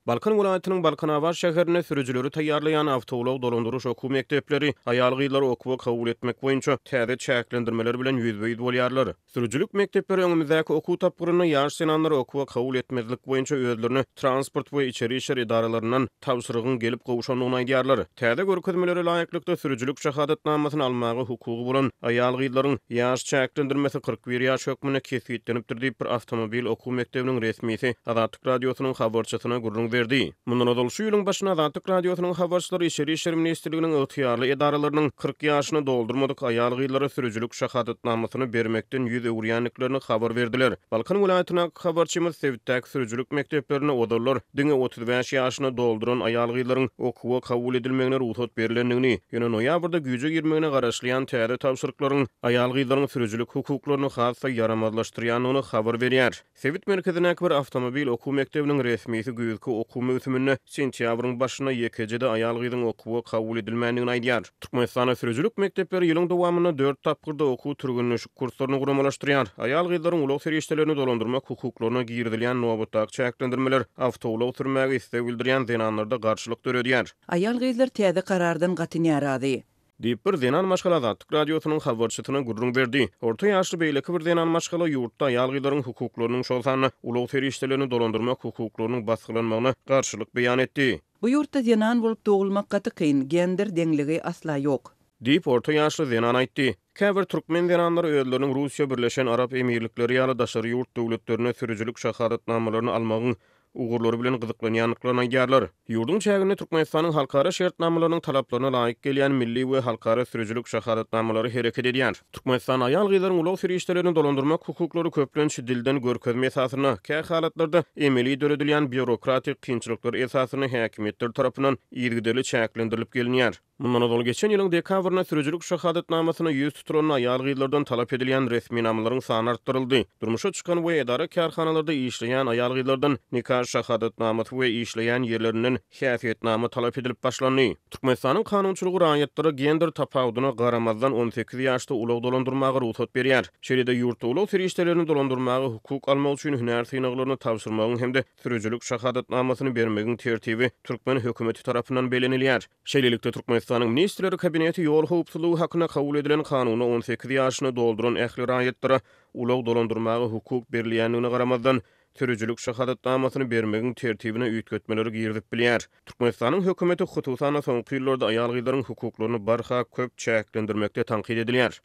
Balkan vilayatynyň Balkanawar şäherine sürüjileri taýýarlayan awtolog dolandyryş okuw mekdepleri aýal gyzlary okuwa kabul etmek boýunça täze çäklendirmeler bilen ýüzbeýiz bolýarlar. Sürüjilik mekdepleri öňümizdäki okuw tapgyryny ýaş senanlary okuwa kabul etmezlik boýunça özlerini transport we içeri işler idaralarynyň tawsyrygyn gelip gowuşanlygyny aýdýarlar. Täze görkezmelere laýyklykda sürüjilik şahadatnamasyny almagy hukugy bolan aýal gyzlaryň ýaş çäklendirmesi 41 ýaş hökmüne kesýetlenipdir diýip bir awtomobil okuw mektebiniň resmisi Azatlyk radiosynyň habarçysyna gurrun berdi. Mundan öňe şu ýylyň başyna Azatlyk radiosynyň habarçylary içeri işler ministrliginiň ygtyýarly edaralarynyň 40 ýaşyny doldurmadyk aýal gyzlara sürüjilik şahadatnamasyny bermekden ýüz öwrýänliklerini habar berdiler. Balkan vilayatyna habarçymyz Sewitdäki sürüjilik mekdeplerine odarlar diňe 35 ýaşyny dolduran aýal gyzlaryň okuwa kabul edilmegine ruhsat berilendigini, ýöne noýabrda güýje girmegine garaşlyan täze tawşyryklaryň aýal gyzlaryň sürüjilik hukuklaryny hasy yaramazlaşdyrýanyny habar berýär. Sewit merkezindäki bir awtomobil okuw mektebiniň resmisi güýjki okuw mösümini sentýabryň başyna ýekejede aýal gyzyň okuwa kabul edilmändigini aýdýar. Türkmenistana sürüjilik mektepleri ýylyň dowamyna 4 tapgyrda okuw türgünleşik kurslaryny guramalaşdyrýar. Aýal gyzlaryň ulug serişdelerini dolandyrmak hukuklaryna girdilýän nowatak çäklendirmeler awtolog sürmäge istek bildirýän zenanlarda garşylyk döredýär. Aýal gyzlar täze karardan gatynýar ady. Diýip bir zenan maşgala Azatlyk radiosynyň habarçysyna gurrun berdi. Orta ýaşly beýleki bir zenan maşgala ýurtda aýal gyzlaryň hukuklarynyň şol sany ulug serişdelerini dolandyrmak hukuklarynyň basgylanmagyna garşylyk beýan etdi. Bu ýurtda zenan bolup dogulmak gaty kyn, gender deňligi asla ýok. Diýip orta ýaşly zenan aýtdy. Käbir türkmen zenanlary özleriniň Russiýa Birleşen Arap Emirlikleri ýaly daşary ýurt döwletlerine sürüjilik şahadatnamalaryny almagyň ugurlary bilen gyzyklanýanlyklaryny aýdýarlar. Ýurdun çägini Türkmenistanyň halkara şertnamalarynyň talaplaryna laýyk gelýän milli we halkara sürüjilik şahadatnamalary hereket edýär. Türkmenistan aýal gyzlaryň ulug serişdelerini dolandyrmak hukuklary köplençi dilden görkezme esasyna, kä halatlarda emeli döredilýän bürokratik kynçylyklar esasyny häkimetler tarapyndan ýergideli çäklendirilip gelinýär. Mundan öňe geçen ýylyň dekabryna sürüjilik şahadatnamasyny ýüz tuturan aýal gyzlardan talap edilýän resmi namalaryň sany artdyryldy. Durmuşa çykan we edara karhanalarda işleýän aýal gyzlardan nikah şahadatnamasy we işleýän ýerlerinden häsiýetnama talap edilip başlandy. Türkmenistanyň kanunçylygy raýatlary gender tapawudyna garamazdan 18 ýaşda ulug dolandyrmagy ruhsat berýär. Şeýle ýurtda ulug serişdelerini dolandyrmagy hukuk almak üçin hünär synaklaryny tapşyrmagyň hemde sürüjilik şahadatnamasyny bermegiň tertibi türkmen hökümeti tarapyndan belenilýär. Şeýlelikde Türkmenistanyň ministrleri kabineti ýol howpsuzlygy hakyna kabul edilen kanuny 18 ýaşyny dolduran ähli raýatlara ulug dolandyrmagy hukuk berilýändigine garamazdan sürüjilik şahadatnamasyny bermegiň tertibine üýtgetmeleri girdip bilýär. Türkmenistanyň hökümeti hutusan soňky ýyllarda aýal gyzlaryň hukuklaryny barha köp çäklendirmekde tanqid edilýär.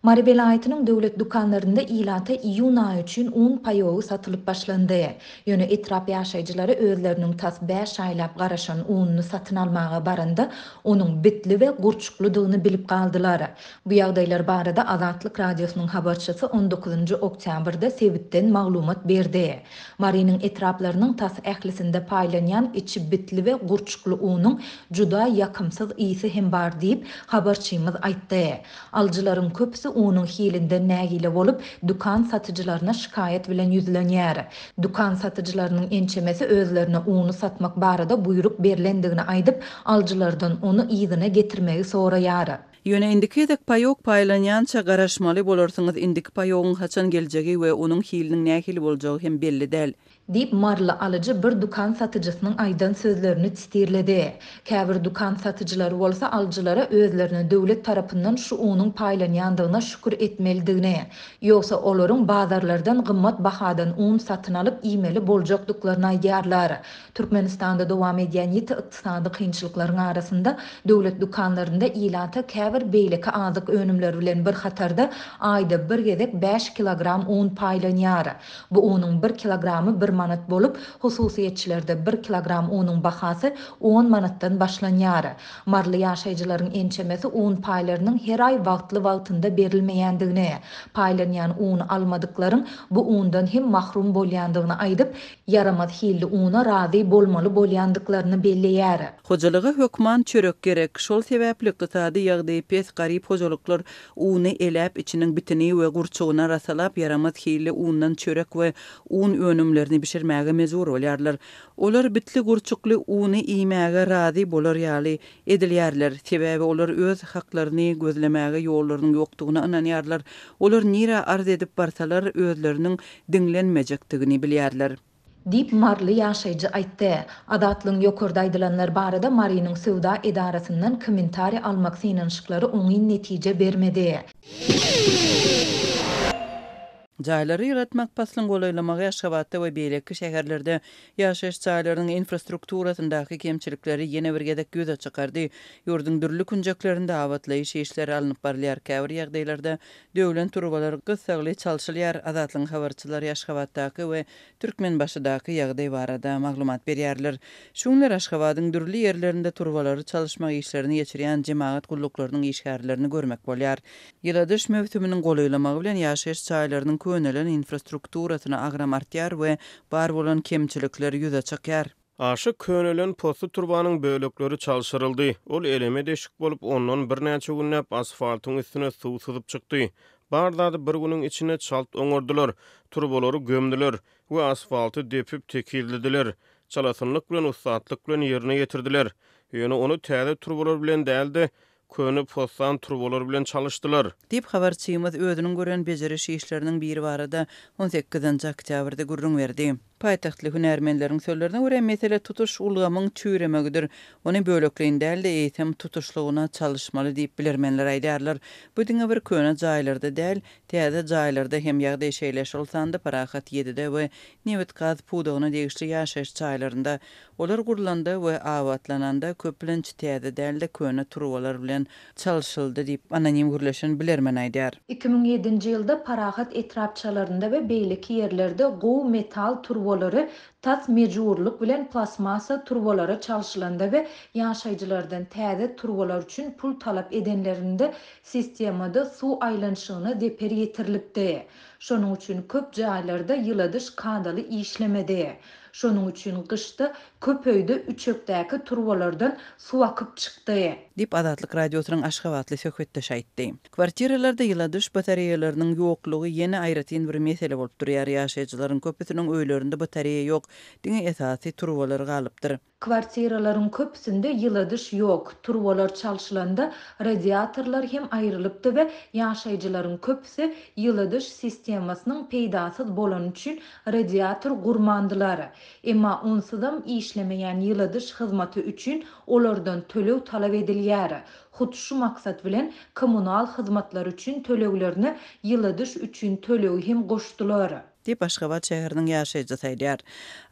Mari vilayatynyň döwlet dukanlarynda ilata iýun aýy üçin un payowy satylyp başlandy. Ýöne etrap ýaşaýjylary özleriniň tas 5 aýlap garaşan ununy satyn almaga baranda onuň bitli we gurçuklydygyny bilip galdylar. Bu ýagdaýlar barada Azatlyk radiosynyň habarçysy 19 oktýabrda Sewitden maglumat berdi. Marinyň etraplarynyň tas ählisinde paýlanýan içi bitli we gurçukly unuň juda ýakymsyz ýysy hem bar diýip habarçymyz aýtdy. Aljylaryň köpüsi onun hilinde nägile bolup dukan satıcılarına şikayet bilen yüzlenýär. Dukan satıcılarının ençemesi özlerine unu satmak barada buyruk berilendigini aýdyp aljylardan onu ýygyna getirmegi soraýar. Ýöne indiki edek payok paýlanýança garaşmaly bolarsyňyz indiki payogyň haçan geljegi we onuň hiliniň nähili boljagy hem belli däl. Dip marly alıcı bir dukan satıcısının aydan sözlerini tistirledi. Käbir dukan satıcıları bolsa alıcılara özlerine döwlet tarapyndan şu unun paýlanýandygyna şükür etmelidigine, ýoksa olaryň bazarlardan gymmat bahadan un satyn alyp iýmeli boljakdyklaryny aýdýarlar. Türkmenistanda dowam edýän ýeti ykdysady kynçylyklaryň arasynda döwlet dukanlarynda ilata käbir beýleki azyk önümleri bilen bir hatarda aýda bir gezek 5 kilogram un paýlanýar. Bu unuň 1 kilogramy 1 manat bolup, hususiýetçilerde 1 kilogram unuň bahasy 10 manatdan başlanýar. Marly ýaşaýjylaryň ençemesi un paýlarynyň her ay wagtly-wagtynda berilmeýändigini, paýlanýan un almadyklaryň bu undan hem mahrum bolýandygyny aýdyp, yaramaz hilli una razy bolmaly bolýandyklaryny belleýär. Hojalyga hökman çörek gerek. Şol sebäpli ykdysady ýagdaý pes garip hojoluklar uny eläp içiniň bitini we gurçugyna rasalap yaramaz hili undan çörek we un önümlerini bişirmäge mezur bolýarlar. Olar bitli gurçukly uny iýmäge razy bolar ýaly edilýärler. Sebäbi olar öz haklaryny gözlemäge ýollarynyň ýokdugyna inanýarlar. Olar nira arz edip barsalar özleriniň diňlenmejekdigini bilýärler. Dip marly ýaşaýjy aýtdy. Adatlyň ýokurda aýdylanlar barada Marynyň Sowda edarasyndan kommentari almak synanşyklary oňy netije bermedi. Jaýlary ýaratmak paslaň golaýlamagy Aşgabatda we beýleki şäherlerde ýaşaýyş jaýlarynyň infrastrukturasyndaky kemçilikleri ýene bir gedek göze çykardy. Ýurdun dürli kunjaklarynda awatlaýyş işleri alınıp barylýar. Käbir ýagdaýlarda döwlet turbalary gyssagly çalşylýar. Adatlyň habarçylary Aşgabatdaky we Türkmenbaşydaky ýagdaý barada maglumat berýärler. Şuňlar Aşgabatyň dürli ýerlerinde turbalary çalışmak işlerini geçirýän jemaat gulluklarının işgärlerini görmek bolýar. Ýyladyş mewsüminiň golaýlamagy bilen ýaşaýyş jaýlarynyň könelen infrastrukturasyna agram artýar we bar bolan kemçilikler ýüze çykýar. Aşy könelen postu turbanyň bölekleri çalşyryldy. Ol eleme deşik bolup ondan bir näçe günnäp asfaltyň üstüne suw syzyp çykdy. Bardady bir günüň içine çalt oňordular, turbalary gömdiler we asfalty depip tekildiler. Çalasynyk bilen ustatlyk bilen ýerine ýetirdiler. Ýöne onu täze turbalar bilen däldi, köni postan turbalar bilen çalışdylar. Dip habarçymyz özüniň gören bejeriş işleriniň biri barada 18-nji oktýabrda gurrun berdi. Paýtahtly hünärmenleriň sözlerine görä mesele tutuş ulgamyň çüremegidir. Ony bölekleýin däldi eýtem tutuşlygyna çalışmaly diýip bilermenler aýdýarlar. Bu diňe bir köne jaýlarda däl, täze jaýlarda hem ýagdaý şeýleş bolsanda parahat ýedide we newet gaz pudugyna degişli ýaşaýyş jaýlarynda olar gurulanda we awatlananda köplenç täze däldi köne turbalar bilen çalışyldy diýip anonim gürleşen bilermen aýdýar. 2007-nji ýylda parahat etrapçalarynda we beýleki ýerlerde gow metal turbalary tas mejurluk bilen plasmasa turbalary çalışylanda we ýaşaýjylardan täze turbalar üçin pul talap edenlerinde sistemada suw aýlanşygyna deper ýetirilipdi. Şonuň üçin köp jaýlarda ýyladyş kanaly işlemedi. Şonuň üçin gyşda köp öýde üçekdäki turbalardan suw akyp çykdy. Dip Adatlyk radiosynyň Aşgabatly söhbetdeş aýtdy. Kwartiralarda ýyladyş batareýalarynyň ýoklugy ýene aýratyn bir mesele bolup durýar. Ýaşaýjylaryň köpüsiniň öýlerinde batareýa ýok, diňe esasy turbalar galypdyr. Kwartiralaryň köpüsinde ýyladyş ýok. Turbalar çalşylanda radiatorlar hem aýrylypdy we ýaşaýjylaryň köpüsi ýyladyş sistemasynyň peýdasyz bolan üçin radiator gurmandylar. Emma onsuzam işlemeýän ýyladyş hyzmaty üçin olardan tölew talap edilýär. Hut şu maksat bilen kommunal hyzmatlar üçin töleglerini ýyladyş üçin tölew hem goşdular. Dip Aşgabat şäheriniň ýaşaýjy saýdýar.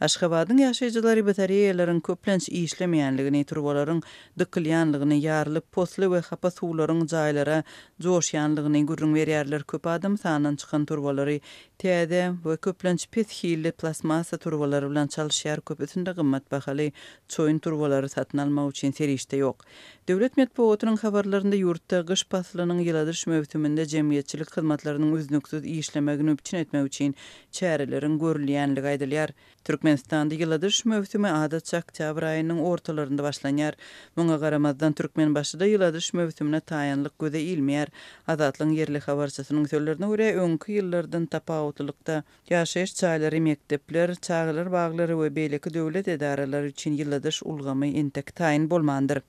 Aşgabatyň ýaşaýjylary batareýalaryň köplenç işlemeýänligini, turbalaryň dykylýanlygyny, ýarylyp posly we hapa suwlaryň jaýlara joşýanlygyny gurrun berýärler. Köp adam sanyň çykan turbalary täze we köplenç pes hili plasmasa turbalary bilen çalışýar. Köpüsinde gymmat bahaly çoýun turbalary satyn almak üçin serişde ýok. Döwlet medeniýetining habarlarynda ýurtda gyş faslynyň ýyladyş mewsüminde jemgyýetçilik hyzmatlarynyň üznüksiz işlemegini üpçün etmek üçin çärelerin görülýänligi aýdylýar. Türkmenistanda ýyladyş mewsümi adatça oktýabr aýynyň ortalarynda başlanýar. Muňa garamazdan Türkmenbaşyda ýyladyş mewsümine taýanlyk göze ilmeýär. Adatlyň yerli habarçysynyň sözlerine görä öňkü ýyllardan tapawutlykda ýaşaýyş jaýlary, mektepler, çağlar baglary we beýleki döwlet edaralary üçin ýyladyş ulgamy entek taýin bolmandyr.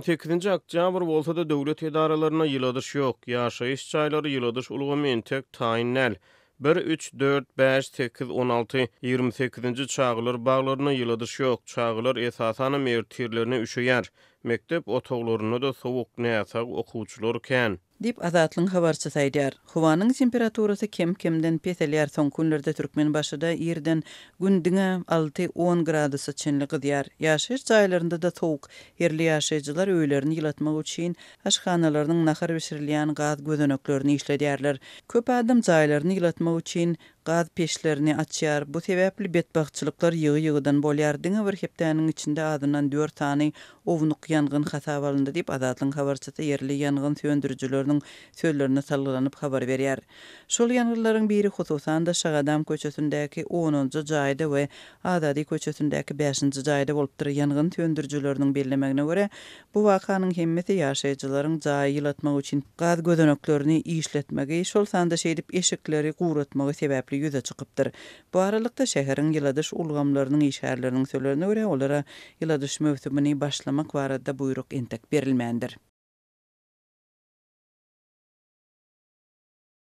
18-nji oktýabr bolsa da döwlet edaralaryna ýyladyş ýok. Ýaşaýyş jaýlary ýyladyş ulgamy entek taýinläl. 1, 3, 4, 5, 8, 16, 28-nji çağlar baglaryna ýyladyş ýok. Çağlar esasana mertirlerine üşeýär. Mektep otoglaryna da sowuk näsag okuwçylar kän. Dip Adatlyň habarçy saýdýar. Howanyň temperaturasy kem-kemden peselýär. Soň günlerde Türkmenbaşyda ýerden gündiňe 6-10 gradusy çenli gydýar. Ýaşaýyş jaýlarynda da sowuk. Yerli ýaşaýjylar öýlerini ýylatmak üçin aşhanalarynyň nahar bişirilýän gaz gözeneklerini işledýärler. Köp adam jaýlaryny ýylatmak üçin gaz peşlerini açýar. Bu sebäpli betbagçylyklar ýygy-ýygydan bolýar. Diňe bir hepdäniň içinde adynan 4 tany ownuq ýangyn hasap alyndy diýip Azatlyň habarçysy yerli ýangyn söndürüjiläriniň sözlerine salgylanyp habar berýär. Şol ýangynlaryň biri hususan da Şagadam köçesindäki 10-njy jaýda we Azadi köçesindäki 5-nji jaýda bolup duran ýangyn söndürüjiläriniň bellemegine görä, bu wakanyň hemmeti ýaşaýjylaryň jaý ýylatmak üçin gaz gözeneklerini işletmegi, şol sanda şeýdip eşikleri guratmagy sebäpli ýüze çykypdyr. Bu aralykda şäheriň ýyladyş ulgamlarynyň işärleriniň sözlerine görä, olara ýyladyş mövsümini başlamak barada buyruk entek berilmändir.